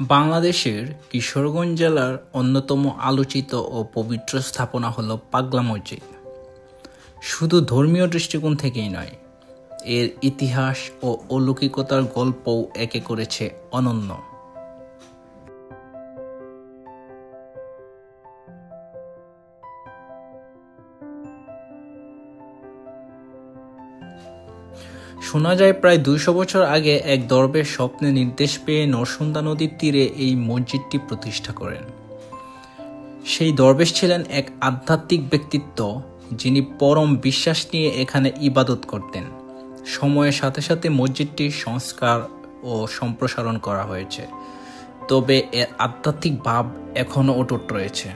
বাংলাদেশের কিশোরগঞ্জ জেলার অন্যতম আলোচিত ও পবিত্র স্থাপনা হল পাগলা মসজিদ। শুধু ধর্মীয় দৃষ্টিকোণ থেকেই নয়, এর ইতিহাস ও অলৌকিকতার গল্পও একে করেছে অনন্য। শোনা যায় প্রায় 200 বছর আগে এক দরবেশ স্বপ্নে নির্দেশ পেয়ে নরসুন্দা নদীর তীরে এই মসজিদটি প্রতিষ্ঠা করেন। সেই দরবেশ ছিলেন এক আধ্যাত্মিক ব্যক্তিত্ব, যিনি পরম বিশ্বাস নিয়ে এখানে ইবাদত করতেন। সময়ের সাথে সাথে মসজিদটির সংস্কার ও সম্প্রসারণ করা হয়েছে, তবে এর আধ্যাত্মিক ভাব এখনও অটুট রয়েছে।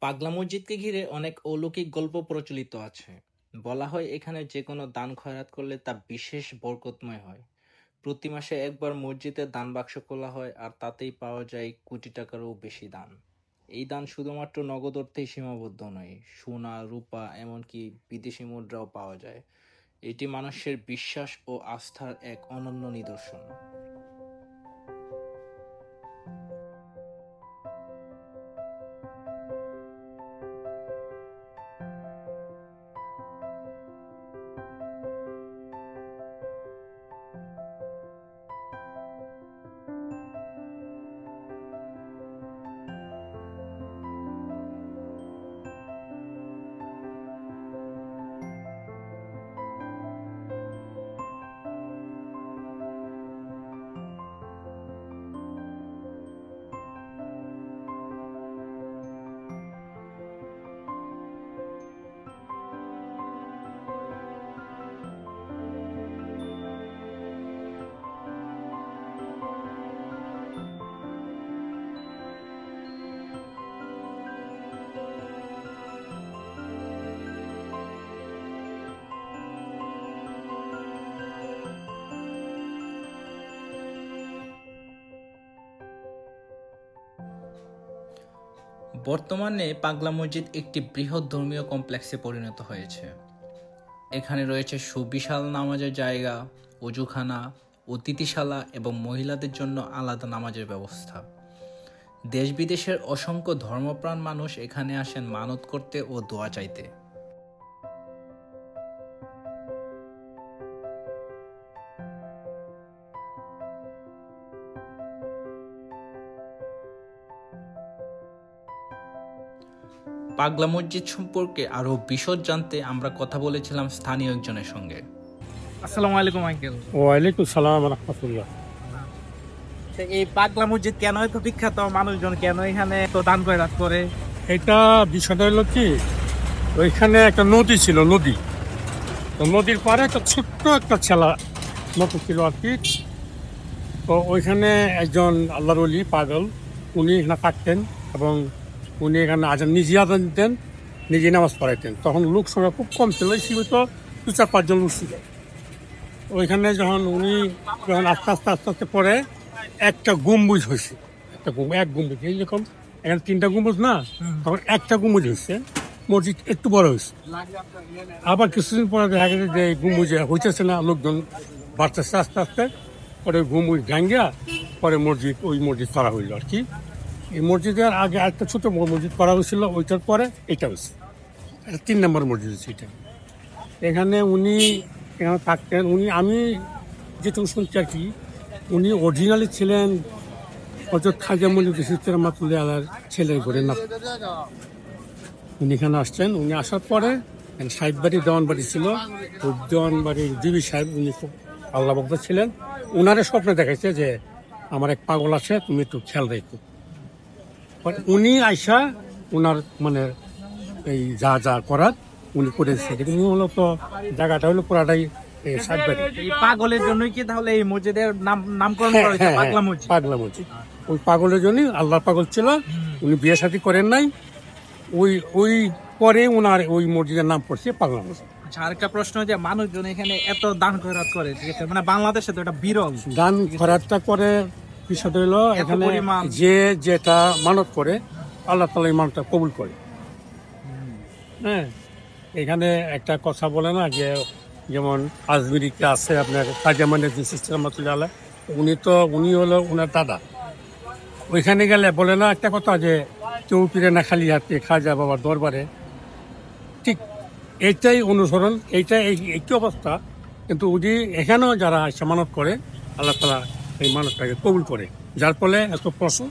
পাগলা মসজিদকে ঘিরে অনেক অলৌকিক গল্প প্রচলিত আছে। বলা হয় এখানে যে কোনো দান খয়রাত করলে তা বিশেষ বরকতময় হয়। প্রতি মাসে একবার মসজিদে দান বাক্স খোলা হয়, আর তাতেই পাওয়া যায় কোটি টাকারও বেশি দান। এই দান শুধুমাত্র নগদ অর্থেই সীমাবদ্ধ নয়, সোনা, রূপা, এমনকি বিদেশি মুদ্রাও পাওয়া যায়। এটি মানুষের বিশ্বাস ও আস্থার এক অনন্য নিদর্শন। বর্তমানে পাগলা মসজিদ একটি বৃহৎ ধর্মীয় কমপ্লেক্সে পরিণত হয়েছে। এখানে রয়েছে সুবিশাল নামাজের জায়গা, অজুখানা, অতিথিশালা এবং মহিলাদের জন্য আলাদা নামাজের ব্যবস্থা। দেশ বিদেশের অসংখ্য ধর্মপ্রাণ মানুষ এখানে আসেন মানত করতে ও দোয়া চাইতে। পাগলা মসজিদ সম্পর্কে আরো বিশদ জানতে আমরা কথা বলেছিলাম স্থানীয় একজনের সঙ্গে। আসসালামু আলাইকুম আঙ্কেল। ওয়ালাইকুম সালাম রাহমাতুল্লাহ। এই পাগলা মসজিদ কেন এত বিখ্যাত, মানুষজন কেন এখানে তো দান খয়রাত করে? এটা বিষয়টা হলো কি, ওইখানে একটা নদী ছিল, নদী, তো নদীর পাড়ে একটা ছোট্ট একটা ছেলা মতো ছিল আর কি। তো ওইখানে একজন আল্লাহর ওলি পাগল, উনি এখানে থাকতেন এবং উনি এখানে নিজে আজান দিতেন, নিজে নামাজ পড়াইতেন। তখন লোক সংখ্যা খুব কম ছিল, সীমিত 2-4-5 জন লোক ছিল ওইখানে। যখন আস্তে আস্তে আস্তে আস্তে পরে একটা গম্বুজ হয়েছে, এক গম্বুজ, এই রকম এখানে 3টা গম্বুজ না, তখন একটা গম্বুজ হয়েছে, মসজিদ একটু বড় হয়েছে। আবার কিছুদিন পরে দেখা গেছে যে এই গম্বুজ হইতেছে না, লোকজন বাড়তেছে আস্তে আস্তে, পরে গম্বুজ ভাঙ্গিয়া পরে ওই মসজিদ করা হইল আর কি। এই মসজিদের আগে একটা ছোট মসজিদ করা হয়েছিল, ওইটার পরে এটা হয়েছে, এটা 3 নম্বর মসজিদ হচ্ছে এটা। এখানে উনি এখানে থাকতেন। আমি যেটুকু শুনছি আর কি, উনি অরিজিনালি ছিলেন হযরত খাজা মঈনুদ্দিন চিশতি রাহমাতুল্লাহি আলাইহির ছেলের ঘরে না। উনি এখানে আসছেন, উনি আসার পরে সাহেববাড়ি দেওয়ানবাড়ি ছিল, ওই দেওয়ানবাড়ির দিবি সাহেব, উনি খুব আল্লাহ ভক্ত ছিলেন। উনারে স্বপ্নে দেখাইছে যে আমার এক পাগল আছে, তুমি একটু খেয়াল রেখো। উনি আইসা উনার মানে এই যা যা করার উনি করেছে। কিন্তু মূলত জায়গাটা হলো পুরাটাই সাহেববাড়ি। এই পাগলের জন্যই কি তাহলে এই মসজিদের নামকরণ করা হয়েছে পাগলা মসজিদ? পাগলা মসজিদ ওই পাগলের জন্যই, আল্লাহর পাগল ছিল, উনি বিয়ে শাদী করেন নাই, ওই পরে উনার ওই মসজিদের নাম পড়ছে পাগলা মসজিদ। আচ্ছা, আরেকটা প্রশ্ন, যে মানুষজন এখানে এত দান খয়রাত করে, মানে বাংলাদেশে তো এটা বিরল। দান খয়রাতটা করে বিষয় হইলো, এখানে যে যেটা মানত করে আল্লাহ তাআলা ইমানটা কবুল করে। হ্যাঁ, এখানে একটা কথা বলে না যে, যেমন আজমিরিতে আছে আপনার খাজা মাইনুদ্দিন চিশতি রহমাতুল্লাহ আলাইহ, উনি হলো ওনার দাদা। ওইখানে গেলে বলে না একটা কথা যে, কেউ ফিরে না খালি হাতে খাজা বাবার দরবারে। ঠিক এইটাই অনুসরণ, এইটাই একই অবস্থা। কিন্তু উনি এখানেও যারা এসে মানত করে, আল্লাহ তাআলা এই মানতটাকে কবুল করে। যার ফলে এত প্রশ্ন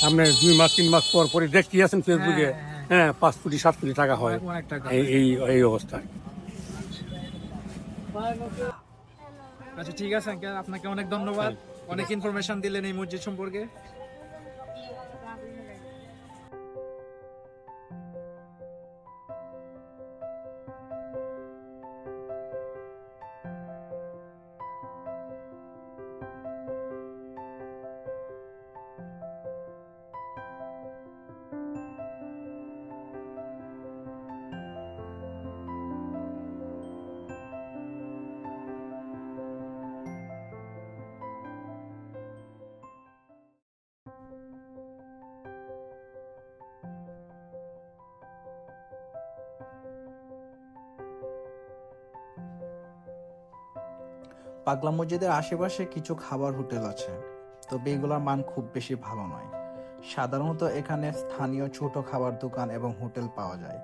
আপনি 2 মাস 3 মাস পর পরে দেখতে আছেন ফেসবুকে, হ্যাঁ 5 কোটি 7 কোটি টাকা হয় অনেক টাকা। এই এই এই অবস্থায়। আচ্ছা ঠিক আছে আঙ্কেল, আপনাকে অনেক ধন্যবাদ, অনেক ইনফরমেশন দিলেন এই মসজিদ সম্পর্কে। পাগলা মসজিদের আশেপাশে কিছু খাবার হোটেল আছে, তবে এগুলোর মান খুব বেশি ভালো নয়। সাধারণত এখানে স্থানীয় ছোট খাবার দোকান এবং হোটেল পাওয়া যায়,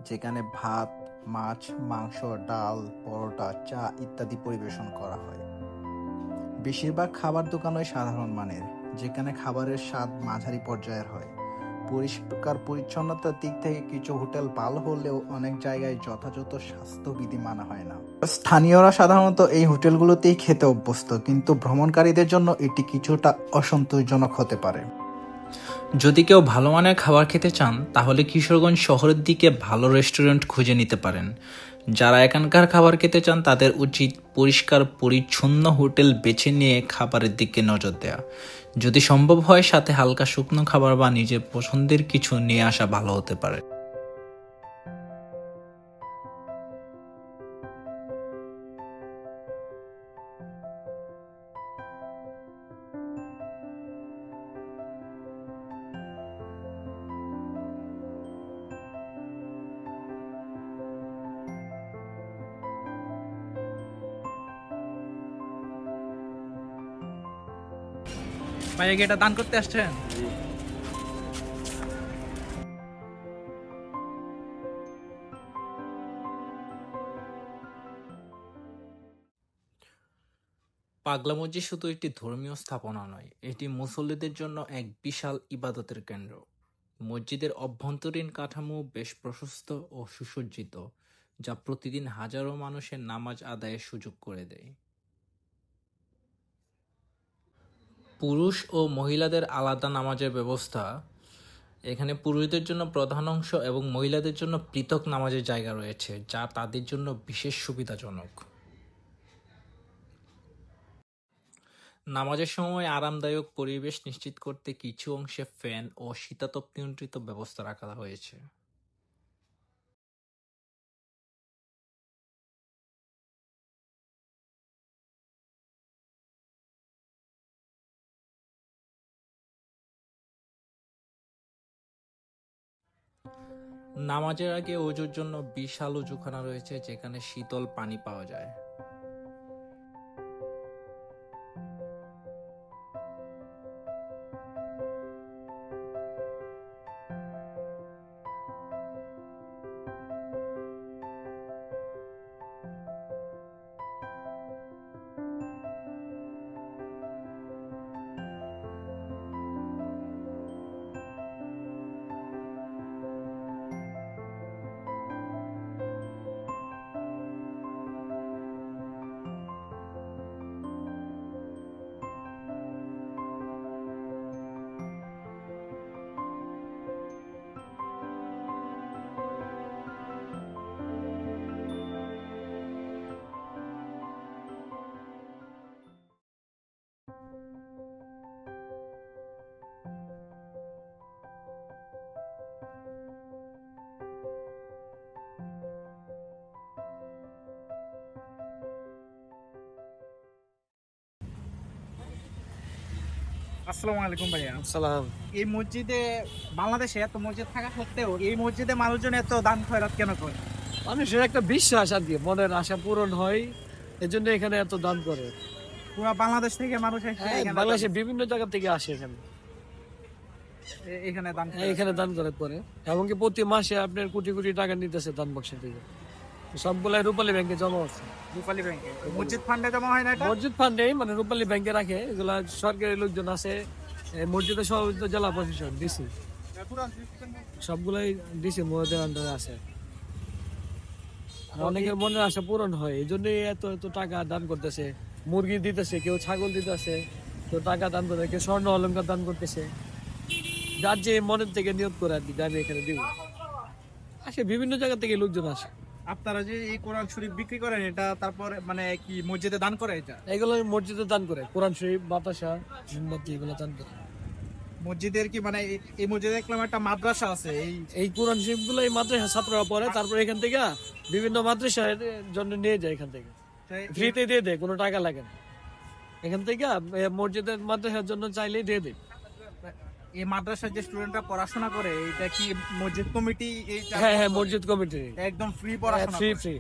যেখানে ভাত, মাছ, মাংস, ডাল, পরোটা, চা ইত্যাদি পরিবেশন করা হয়। বেশিরভাগ খাবার দোকানই সাধারণ মানের, যেখানে খাবারের স্বাদ মাঝারি পর্যায়ের হয়। পরিষ্কার পরিচ্ছন্নতার দিক থেকে কিছু হোটেল ভালো হলেও অনেক জায়গায় যথাযথ স্বাস্থ্যবিধি মানা হয় না। স্থানীয়রা সাধারণত এই হোটেলগুলোতেই খেতে অভ্যস্ত, কিন্তু ভ্রমণকারীদের জন্য এটি কিছুটা অসন্তোষজনক হতে পারে। যদি কেউ ভালো মানের খাবার খেতে চান, তাহলে কিশোরগঞ্জ শহরের দিকে ভালো রেস্টুরেন্ট খুঁজে নিতে পারেন। যারা এখানকার খাবার খেতে চান, তাদের উচিত পরিষ্কার পরিচ্ছন্ন হোটেল বেছে নিয়ে খাবারের দিকে নজর দেওয়া। যদি সম্ভব হয়, সাথে হালকা শুকনো খাবার বা নিজের পছন্দের কিছু নিয়ে আসা ভালো হতে পারে। ভাই আগে এটা দান করতে আসছেন? পাগলা মসজিদ শুধু একটি ধর্মীয় স্থাপনা নয়, এটি মুসল্লিদের জন্য এক বিশাল ইবাদতের কেন্দ্র। মসজিদের অভ্যন্তরীণ কাঠামো বেশ প্রশস্ত ও সুসজ্জিত, যা প্রতিদিন হাজারো মানুষের নামাজ আদায়ের সুযোগ করে দেয়। পুরুষ ও মহিলাদের আলাদা নামাজের ব্যবস্থা। এখানে পুরুষদের জন্য প্রধান অংশ এবং মহিলাদের জন্য পৃথক নামাজের জায়গা রয়েছে, যা তাদের জন্য বিশেষ সুবিধাজনক। নামাজের সময় আরামদায়ক পরিবেশ নিশ্চিত করতে কিছু অংশে ফ্যান ও শীতাতপ নিয়ন্ত্রিত ব্যবস্থা রাখা হয়েছে। নামাজের আগে ওযুর জন্য বিশাল ওযুখানা রয়েছে, যেখানে শীতল পানি পাওয়া যায়। আসসালামু আলাইকুম ভাইয়া। সালাম। এই মসজিদে বাংলাদেশে এত মসজিদ থাকা সত্ত্বেও এই মসজিদে মানুষজন এত দান খয়রাত কেন করে? মানুষের একটা বিশ্বাস আর কি, মনের আশা পূরণ হয়, এজন্য এখানে এত দান করে। পুরো বাংলাদেশ থেকে মানুষ এসে হ্যাঁ, এখানে বাংলাদেশের বিভিন্ন জায়গা থেকে আসে এখানে, এখানে দান করে। এখানে দান করে এমনকি প্রতি মাসে আপনার কোটি কোটি টাকা নিতেছে দান বক্সের থেকে, সবগুলাই রূপালী ব্যাংকে জমা আছে। রূপালী ব্যাংকে মসজিদ ফান্ডে জমা হয় না এটা? মসজিদ ফান্ডে মানে রূপালী ব্যাংকে রাখে, এগুলা সরকারি লোকজন আছে, এই মসজিদের সভাপতি জেলা প্রশাসন ডিসি, সবগুলাই ডিসি মসজিদের আন্ডারে আছে। আর অনেকের মনের আশা পূরণ হয়, এই জন্যই এত এত টাকা দান করতেছে। মুরগি দিতেছে, কেউ ছাগল দিতেছে, কেউ টাকা দান করতেছে, কেউ স্বর্ণ অলংকার দান করতেছে, যার যে মনের থেকে নিয়োগ করে আর কি, যে আমি এখানে দিব। আসে বিভিন্ন জায়গা থেকে লোকজন আসে। আপনারা যে এই কোরআন শরীফ বিক্রি করেন এটা তারপর মানে কি মসজিদে দান করে? এটা এগুলো মসজিদে দান করে, কোরআন শরীফ, বাতাসা, মোমবাতি এগুলো দান করে। মসজিদের কি মানে এই মসজিদে দেখলাম একটা মাদ্রাসা আছে, এই কোরআন শরীফ গুলো এই মাদ্রাসা ছাত্ররা পড়ে, তারপর এখান থেকে বিভিন্ন মাদ্রাসার জন্য নিয়ে যায়, এখান থেকে ফ্রিতে দিয়ে দেয়, কোনো টাকা লাগে না। এখান থেকে মসজিদের মাদ্রাসার জন্য চাইলেই দিয়ে দেয়। এই মাদ্রাসার যে স্টুডেন্টরা পড়াশোনা করে এটা কি মসজিদ কমিটি হ্যাঁ হ্যাঁ, মসজিদ কমিটি একদম ফ্রি পড়াশোনা ফ্রি করে? ফ্রি।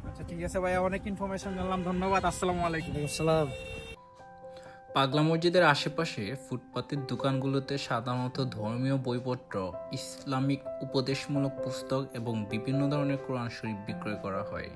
আচ্ছা ঠিক আছে ভাইয়া, অনেক ইনফরমেশন জানলাম, ধন্যবাদ। আসসালামু আলাইকুম। সালাম। পাগলা মসজিদের আশেপাশে ফুটপাতের দোকানগুলোতে সাধারণত ধর্মীয় বইপত্র, ইসলামিক উপদেশমূলক পুস্তক এবং বিভিন্ন ধরনের কোরআন শরীফ বিক্রয় করা হয়।